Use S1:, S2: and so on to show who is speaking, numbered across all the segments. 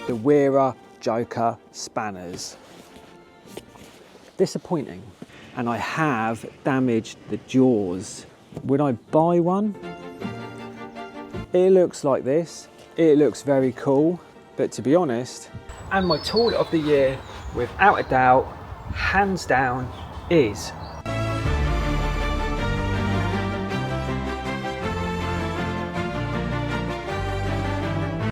S1: the Wearer Joker spanners. Disappointing, and I have damaged the jaws. Would I buy one? It looks like this. It looks very cool, but to be honest, and my tool of the year, without a doubt, hands down, is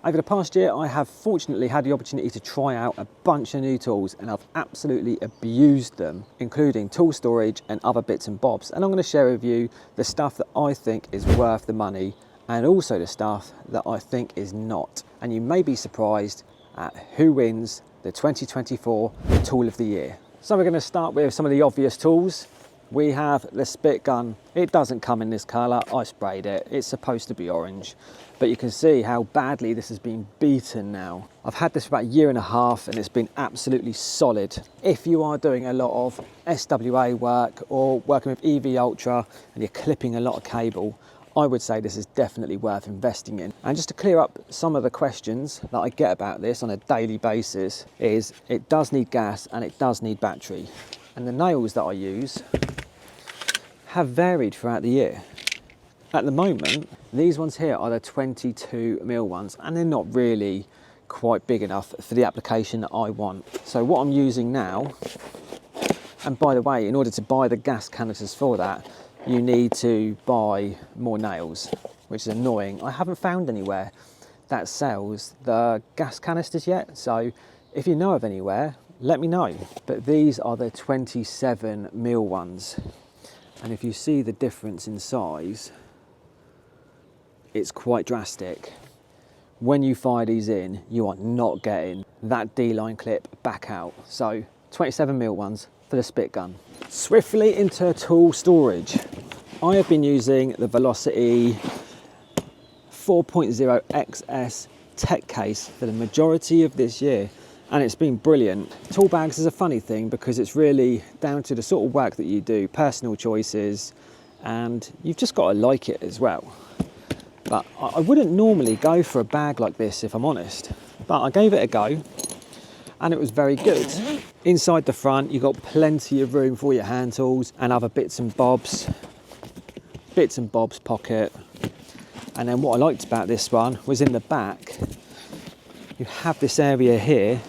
S1: over the past year, I have fortunately had the opportunity to try out a bunch of new tools, and I've absolutely abused them, including tool storage and other bits and bobs. And I'm going to share with you the stuff that I think is worth the money and also the stuff that I think is not. And you may be surprised at who wins the 2024 Tool of the Year. So we're going to start with some of the obvious tools. We have the spit gun. It doesn't come in this colour, I sprayed it. It's supposed to be orange, but you can see how badly this has been beaten now. I've had this for about a year and a half and it's been absolutely solid. If you are doing a lot of SWA work or working with EV Ultra and you're clipping a lot of cable, I would say this is definitely worth investing in. And just to clear up some of the questions that I get about this on a daily basis is it does need gas and it does need battery. And the nails that I use have varied throughout the year. At the moment, these ones here are the 22mm ones, and they're not really quite big enough for the application that I want. So what I'm using now, and by the way, in order to buy the gas canisters for that, you need to buy more nails, which is annoying. I haven't found anywhere that sells the gas canisters yet, so if you know of anywhere, let me know. But these are the 27mm ones. And if you see the difference in size, it's quite drastic. When you fire these in, you are not getting that D-line clip back out. So 27mm ones for the spit gun. Swiftly into tool storage. I have been using the Velocity 4.0 XS tech case for the majority of this year, and it's been brilliant. Tool bags is a funny thing because it's really down to the sort of work that you do, personal choices, and you've just got to like it as well. But I wouldn't normally go for a bag like this, if I'm honest, but I gave it a go and it was very good. Inside the front, you've got plenty of room for your hand tools and other bits and bobs pocket. And then what I liked about this one was in the back, you have this area here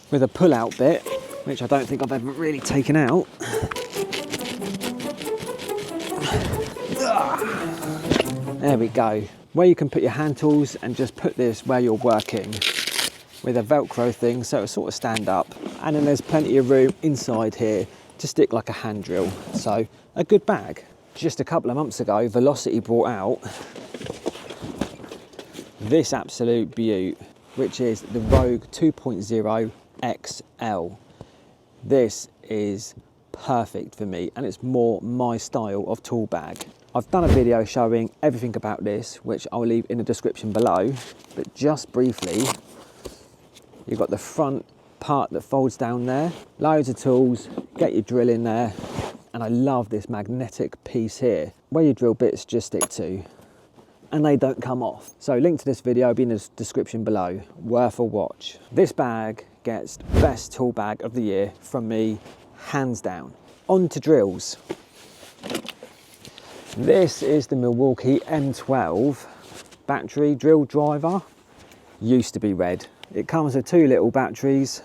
S1: with a pull-out bit, which I don't think I've ever really taken out. There we go. Where you can put your hand tools and just put this where you're working with a Velcro thing so it'll sort of stand up. And then there's plenty of room inside here to stick like a hand drill. So a good bag. Just a couple of months ago, Velocity brought out this absolute beaut, which is the Rogue 2.0 XL. This is perfect for me and it's more my style of tool bag. I've done a video showing everything about this, which I'll leave in the description below, but just briefly, you've got the front part that folds down there, loads of tools, get your drill in there, and I love this magnetic piece here, where your drill bits just stick to, and they don't come off. So link to this video will be in the description below, worth a watch. This bag gets best tool bag of the year from me, hands down. On to drills. This is the Milwaukee M12 battery drill driver. Used to be red. It comes with two little batteries,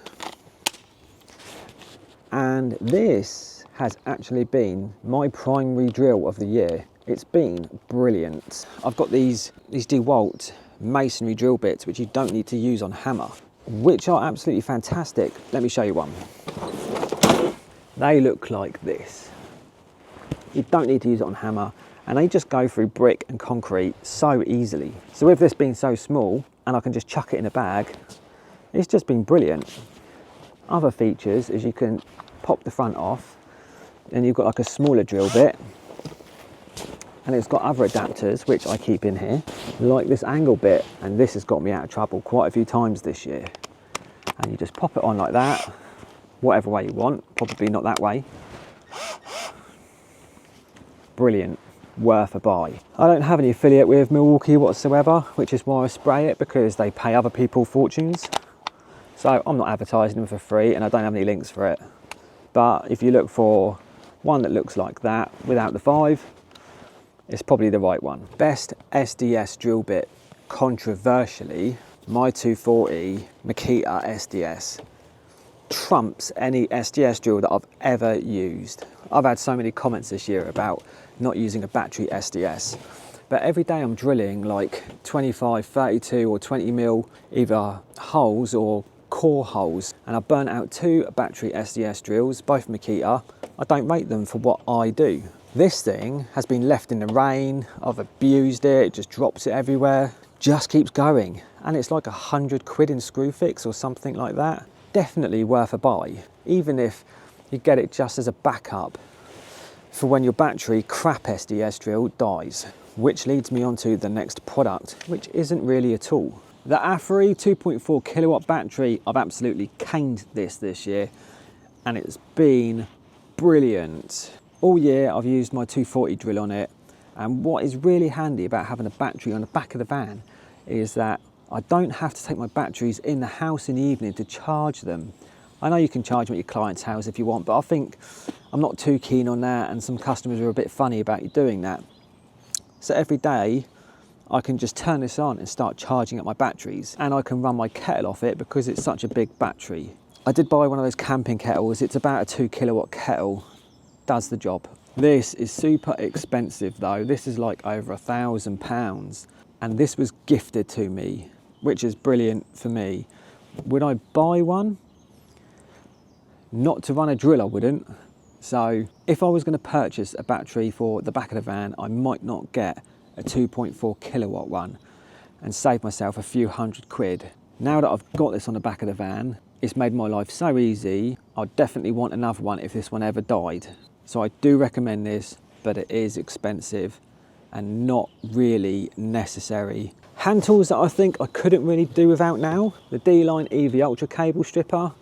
S1: and this has actually been my primary drill of the year. It's been brilliant. I've got these DeWalt masonry drill bits which you don't need to use on hammer, which are absolutely fantastic. Let me show you one. They look like this. You don't need to use it on hammer, and they just go through brick and concrete so easily. So with this being so small, and I can just chuck it in a bag, it's just been brilliant. Other features is you can pop the front off, and you've got like a smaller drill bit, and it's got other adapters which I keep in here, like this angle bit, and this has got me out of trouble quite a few times this year. And you just pop it on like that, whatever way you want, probably not that way. Brilliant. worth a buy. I don't have any affiliate with Milwaukee whatsoever, which is why I spray it, because they pay other people fortunes. So I'm not advertising them for free, and I don't have any links for it. But if you look for one that looks like that without the 5, it's probably the right one. Best SDS drill bit, controversially, my 240 Makita SDS trumps any SDS drill that I've ever used. I've had so many comments this year about not using a battery SDS, but every day I'm drilling like 25, 32 or 20 mil either holes or core holes, and I've burnt out 2 battery SDS drills, both Makita. I don't rate them for what I do. This thing has been left in the rain, I've abused it, it just drops it everywhere, just keeps going, and it's like 100 quid in screw fix or something like that. Definitely worth a buy, even if you get it just as a backup for when your battery crap SDS drill dies. Which leads me on to the next product, which isn't really a tool. The AFRI 2.4 kilowatt battery, I've absolutely caned this year, and it's been brilliant. All year I've used my 240 drill on it, and what is really handy about having a battery on the back of the van is that I don't have to take my batteries in the house in the evening to charge them. I know you can charge them at your client's house if you want, but I think I'm not too keen on that, and some customers are a bit funny about you doing that. So every day I can just turn this on and start charging up my batteries, and I can run my kettle off it because it's such a big battery. I did buy one of those camping kettles. It's about a 2 kilowatt kettle, does the job. This is super expensive though. This is like over £1,000, and this was gifted to me, which is brilliant for me. Would I buy one? Not to run a drill, I wouldn't. So if I was going to purchase a battery for the back of the van, I might not get a 2.4 kilowatt one and save myself a few hundred quid. Now that I've got this on the back of the van, it's made my life so easy. I'd definitely want another one if this one ever died. So I do recommend this, but it is expensive and not really necessary. Hand tools that I think I couldn't really do without now, the D-Line EV Ultra cable stripper.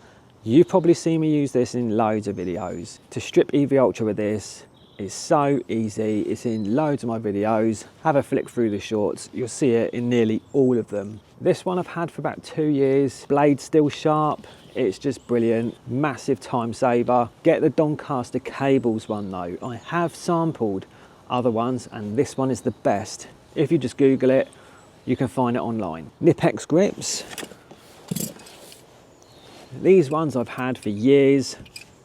S1: You've probably seen me use this in loads of videos. To strip EV Ultra with this is so easy. It's in loads of my videos. Have a flick through the shorts, you'll see it in nearly all of them. This one I've had for about 2 years. Blade's still sharp. It's just brilliant, massive time saver. Get the Doncaster cables one though. I have sampled other ones and this one is the best. If you just Google it, you can find it online. Nipex grips. These ones I've had for years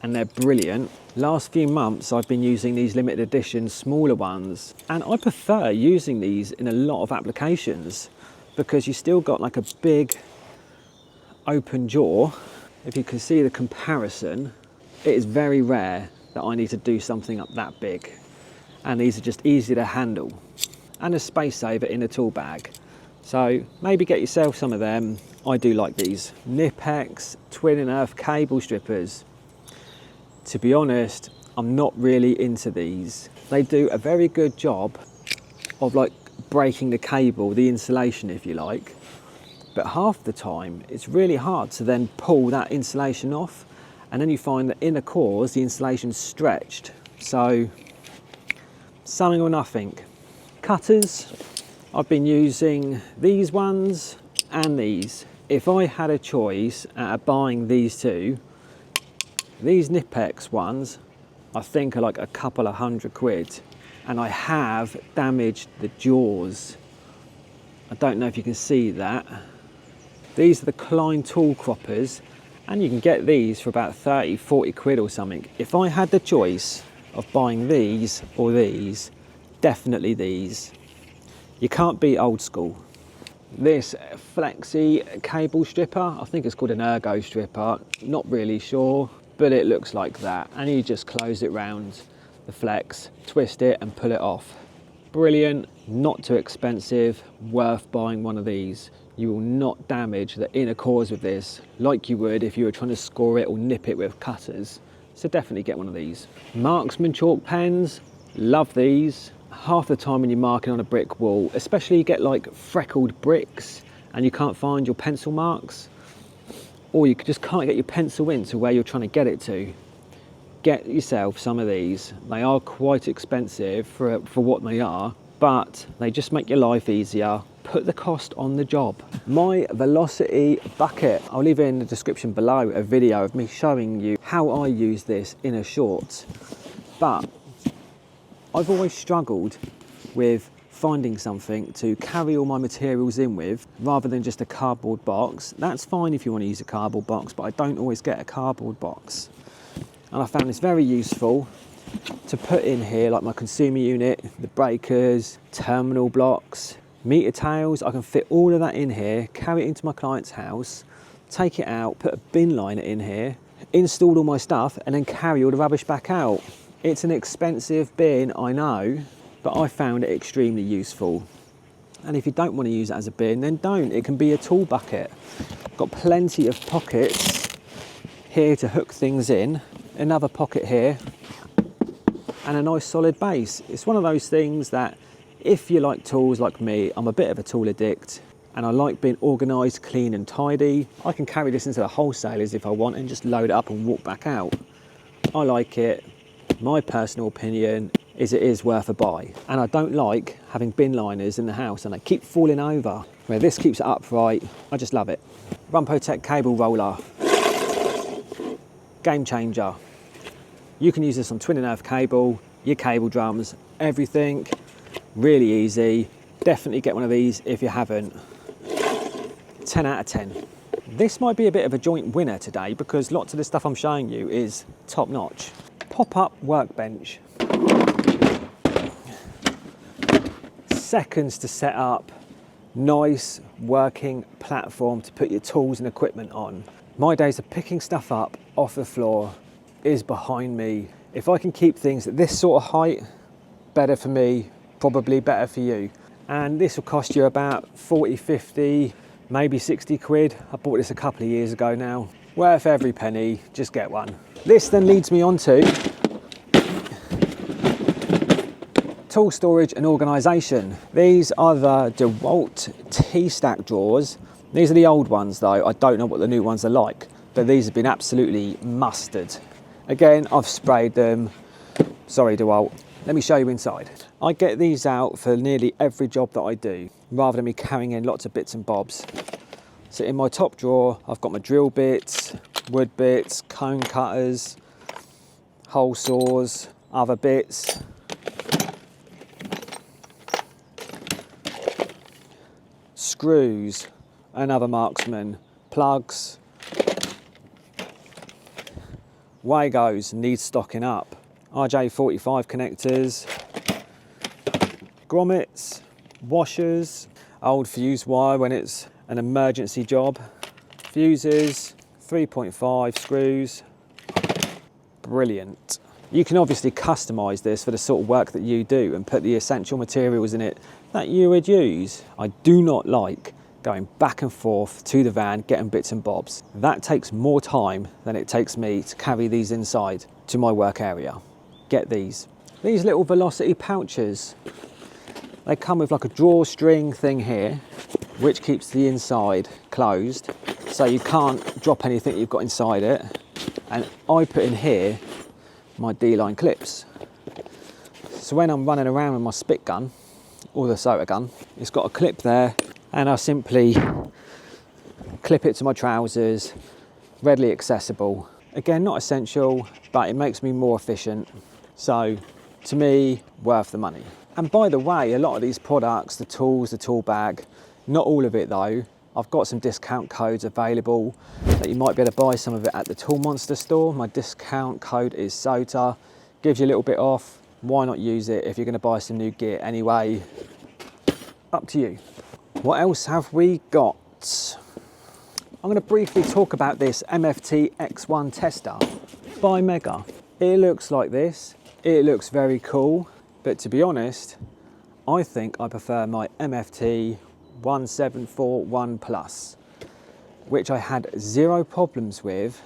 S1: and they're brilliant. Last few months I've been using these limited edition smaller ones, and I prefer using these in a lot of applications because you still got like a big open jaw. If you can see the comparison, it is very rare that I need to do something up that big, and these are just easy to handle and a space saver in a tool bag. So maybe get yourself some of them. I do like these. Nipex Twin and Earth cable strippers. To be honest, I'm not really into these. They do a very good job of like breaking the cable, the insulation if you like, but half the time it's really hard to then pull that insulation off, and then you find that inner cores, the insulation's stretched. So something or nothing. Cutters, I've been using these ones and these. If I had a choice out of buying these two, these Nipex ones I think are like a couple of £100, and I have damaged the jaws. I don't know if you can see that. These are the Klein tool croppers, and you can get these for about 30, 40 quid or something. If I had the choice of buying these or these, definitely these. You can't beat old school. This flexi cable stripper, I think it's called an ergo stripper, not really sure, but it looks like that, and you just close it round the flex, twist it and pull it off. Brilliant, not too expensive, worth buying one of these. You will not damage the inner cores with this like you would if you were trying to score it or nip it with cutters, so definitely get one of these. Marksman chalk pens, love these. Half the time when you're marking on a brick wall, especially you get like freckled bricks and you can't find your pencil marks, or you just can't get your pencil into where you're trying to get it to, get yourself some of these. They are quite expensive for what they are, but they just make your life easier. Put the cost on the job. My velocity bucket, I'll leave in the description below a video of me showing you how I use this in a short. But I've always struggled with finding something to carry all my materials in with rather than just a cardboard box. That's fine if you want to use a cardboard box, but I don't always get a cardboard box. And I found this very useful to put in here, like my consumer unit, the breakers, terminal blocks, meter tails. I can fit all of that in here, carry it into my client's house, take it out, put a bin liner in here, install all my stuff, and then carry all the rubbish back out. It's an expensive bin, I know, but I found it extremely useful. And if you don't want to use it as a bin, then don't. It can be a tool bucket. Got plenty of pockets here to hook things in, another pocket here, and a nice solid base. It's one of those things that if you like tools like me, I'm a bit of a tool addict and I like being organised, clean and tidy. I can carry this into the wholesalers if I want and just load it up and walk back out. I like it. My personal opinion is it is worth a buy. And I don't like having bin liners in the house and they keep falling over. Where this keeps it upright, I just love it. Rumpotech cable roller. Game changer. You can use this on twin and earth cable, your cable drums, everything. Really easy. Definitely get one of these if you haven't. 10 out of 10. This might be a bit of a joint winner today because lots of the stuff I'm showing you is top notch. Pop-up workbench. Seconds to set up. Nice working platform to put your tools and equipment on. My days of picking stuff up off the floor is behind me. If I can keep things at this sort of height, better for me, probably better for you. And this will cost you about 40, 50, maybe 60 quid. I bought this a couple of years ago now. Worth every penny, just get one. This then leads me on to tool storage and organisation. These are the DeWalt T-stack drawers. These are the old ones though. I don't know what the new ones are like, but these have been absolutely mustard. Again, I've sprayed them. Sorry, DeWalt. Let me show you inside. I get these out for nearly every job that I do, rather than me carrying in lots of bits and bobs. So in my top drawer, I've got my drill bits, wood bits, cone cutters, hole saws, other bits. Screws, another marksman, plugs. Wagos needs stocking up. RJ45 connectors, grommets, washers, old fuse wire when it's an emergency job, fuses, 3.5 screws. Brilliant. You can obviously customise this for the sort of work that you do and put the essential materials in it that you would use. I do not like going back and forth to the van, getting bits and bobs. That takes more time than it takes me to carry these inside to my work area. Get these. These little velocity pouches. They come with like a drawstring thing here, which keeps the inside closed, so you can't drop anything you've got inside it. And I put in here my D-line clips. So when I'm running around with my spit gun, or the soda gun, it's got a clip there, and I simply clip it to my trousers, readily accessible. Again, not essential, but it makes me more efficient. So to me, worth the money. And by the way, a lot of these products, the tools, the tool bag, not all of it though, I've got some discount codes available that you might be able to buy some of it at the Tool Monster store. My discount code is SOTA, gives you a little bit off. Why not use it if you're going to buy some new gear anyway? Up to you. What else have we got? I'm going to briefly talk about this MFT X1 Tester by Mega. It looks like this. It looks very cool, but to be honest, I think I prefer my MFT 1741 Plus, which I had zero problems with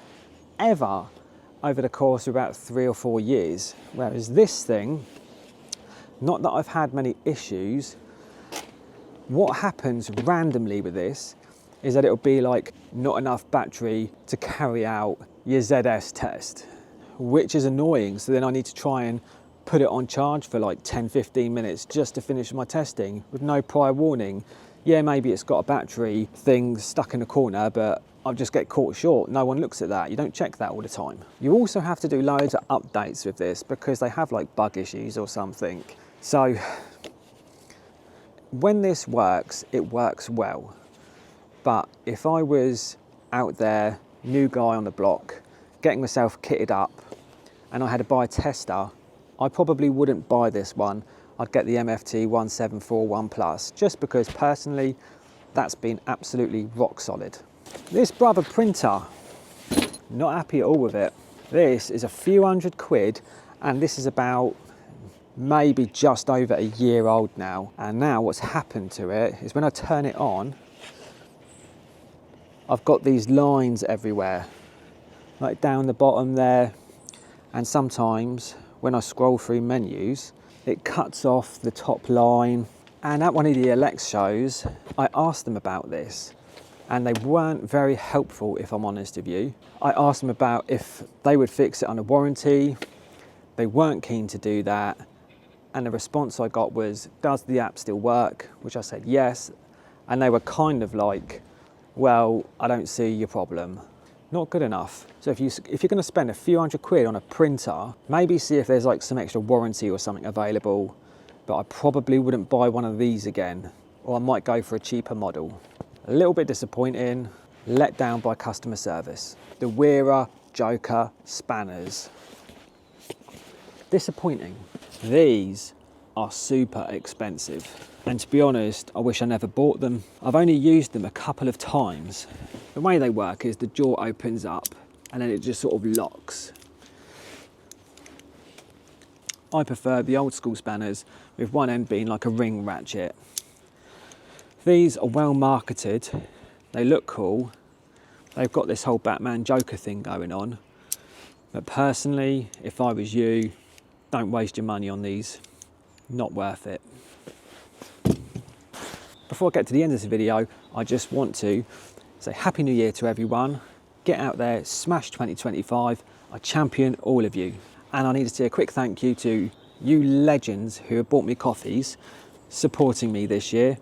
S1: ever over the course of about 3 or 4 years. Whereas this thing, not that I've had many issues. What happens randomly with this is that it'll be like not enough battery to carry out your ZS test, which is annoying. So then I need to try and put it on charge for like 10-15 minutes just to finish my testing with no prior warning. Yeah, maybe it's got a battery thing stuck in a corner, but I'll just get caught short. No one looks at that. You don't check that all the time. You also have to do loads of updates with this because they have like bug issues or something. So when this works, it works well. But if I was out there, new guy on the block, getting myself kitted up, and I had to buy a tester, I probably wouldn't buy this one. I'd get the MFT 1741 Plus, just because personally, that's been absolutely rock solid. This brother printer, not happy at all with it. This is a few £100, and this is about maybe just over a year old now. And now what's happened to it is when I turn it on, I've got these lines everywhere, like down the bottom there. And sometimes when I scroll through menus, it cuts off the top line. And at one of the Alex shows, I asked them about this and they weren't very helpful, if I'm honest with you. I asked them about if they would fix it under warranty. They weren't keen to do that. And the response I got was, does the app still work? Which I said yes. And they were kind of like, well, I don't see your problem. Not good enough. So if you're gonna spend a few £100 on a printer, maybe see if there's like some extra warranty or something available, but I probably wouldn't buy one of these again, or I might go for a cheaper model. A little bit disappointing, let down by customer service. The Wearer Joker spanners. Disappointing. These are super expensive. And to be honest, I wish I never bought them. I've only used them a couple of times. The way they work is the jaw opens up and then it just sort of locks. I prefer the old school spanners with one end being like a ring ratchet. These are well marketed, they look cool. They've got this whole Batman Joker thing going on. But personally, if I was you, don't waste your money on these. Not worth it. Before I get to the end of this video, I just want to say Happy New Year to everyone. Get out there, smash 2025. I champion all of you. And I need to say a quick thank you to you legends who have bought me coffees, supporting me this year.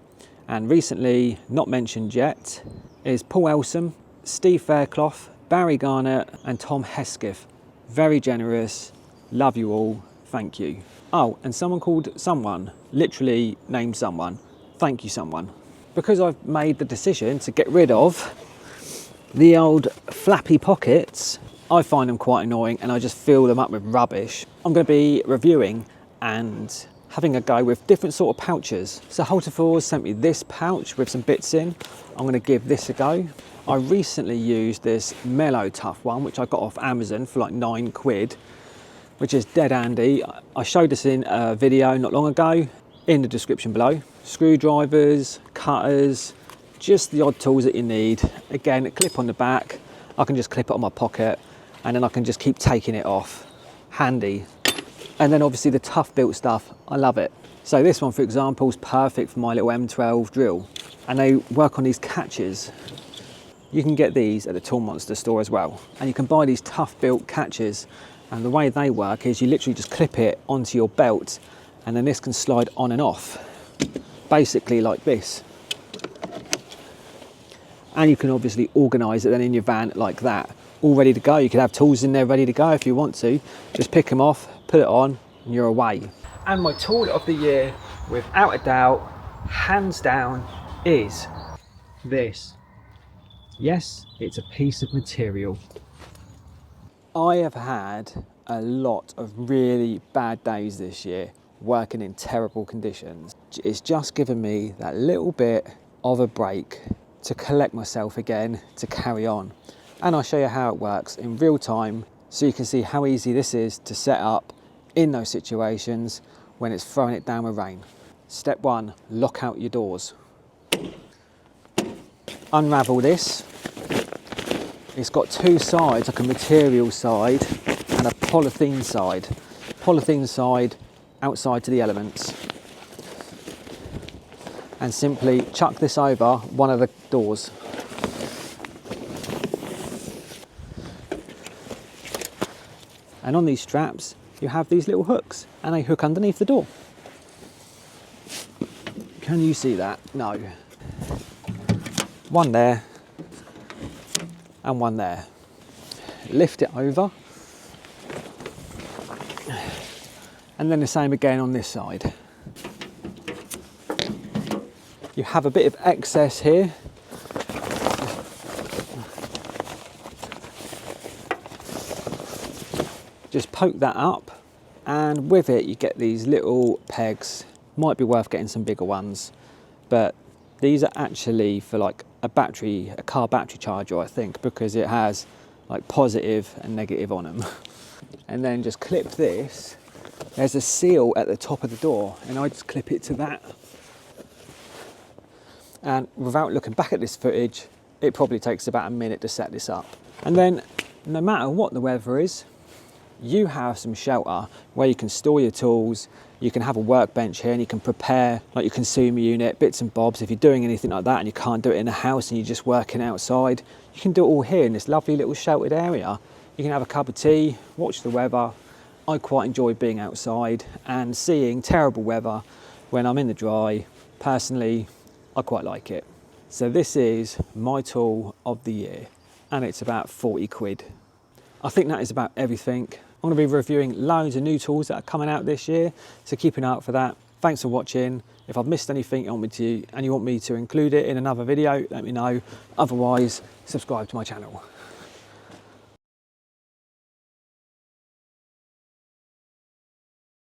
S1: And recently, not mentioned yet, is Paul Elsom, Steve Fairclough, Barry Garnett, and Tom Hesketh. Very generous. Love you all. Thank you. Oh, and someone called someone, literally named someone. Thank you, someone. Because I've made the decision to get rid of the old flappy pockets, I find them quite annoying and I just fill them up with rubbish. I'm going to be reviewing and having a go with different sort of pouches. So Holterfors sent me this pouch with some bits in. I'm going to give this a go. I recently used this Mellow Tough one, which I got off Amazon for like £9, which is dead handy. I showed this in a video not long ago, in the description below. Screwdrivers, cutters, just the odd tools that you need. Again, a clip on the back. I can just clip it on my pocket and then I can just keep taking it off. Handy. And then obviously the tough built stuff, I love it. So this one, for example, is perfect for my little M12 drill. And they work on these catches. You can get these at the Tool Monster store as well. And you can buy these tough built catches. And the way they work is you literally just clip it onto your belt and then this can slide on and off. Basically like this. And you can obviously organise it then in your van like that. All ready to go. You can have tools in there ready to go if you want to. Just pick them off, put it on, and you're away. And my tool of the year, without a doubt, hands down, is this. Yes, it's a piece of material. I have had a lot of really bad days this year, working in terrible conditions. It's just given me that little bit of a break to collect myself again, to carry on. And I'll show you how it works in real time so you can see how easy this is to set up in those situations when it's throwing it down with rain. Step 1, lock out your doors. Unravel this. It's got two sides, like a material side and a polythene side. Polythene side outside to the elements. And simply chuck this over one of the doors. And on these straps, you have these little hooks and a hook underneath the door. Can you see that? No. One there and one there. Lift it over. And then the same again on this side. You have a bit of excess here. Just poke that up, and with it you get these little pegs. Might be worth getting some bigger ones, but these are actually for like a car battery charger, I think, because it has like positive and negative on them. And then just clip this. There's a seal at the top of the door, and I just clip it to that. And without looking back at this footage, it probably takes about a minute to set this up. And then no matter what the weather is, you have some shelter where you can store your tools. You can have a workbench here, and you can prepare like your consumer unit, bits and bobs. If you're doing anything like that and you can't do it in a house and you're just working outside, you can do it all here in this lovely little sheltered area. You can have a cup of tea, watch the weather. I quite enjoy being outside and seeing terrible weather when I'm in the dry. Personally, I quite like it. So this is my tool of the year, and it's about 40 quid. I think that is about everything. I'm going to be reviewing loads of new tools that are coming out this year, so keep an eye out for that. Thanks for watching. If I've missed anything you want me to include it in another video, let me know. Otherwise, subscribe to my channel.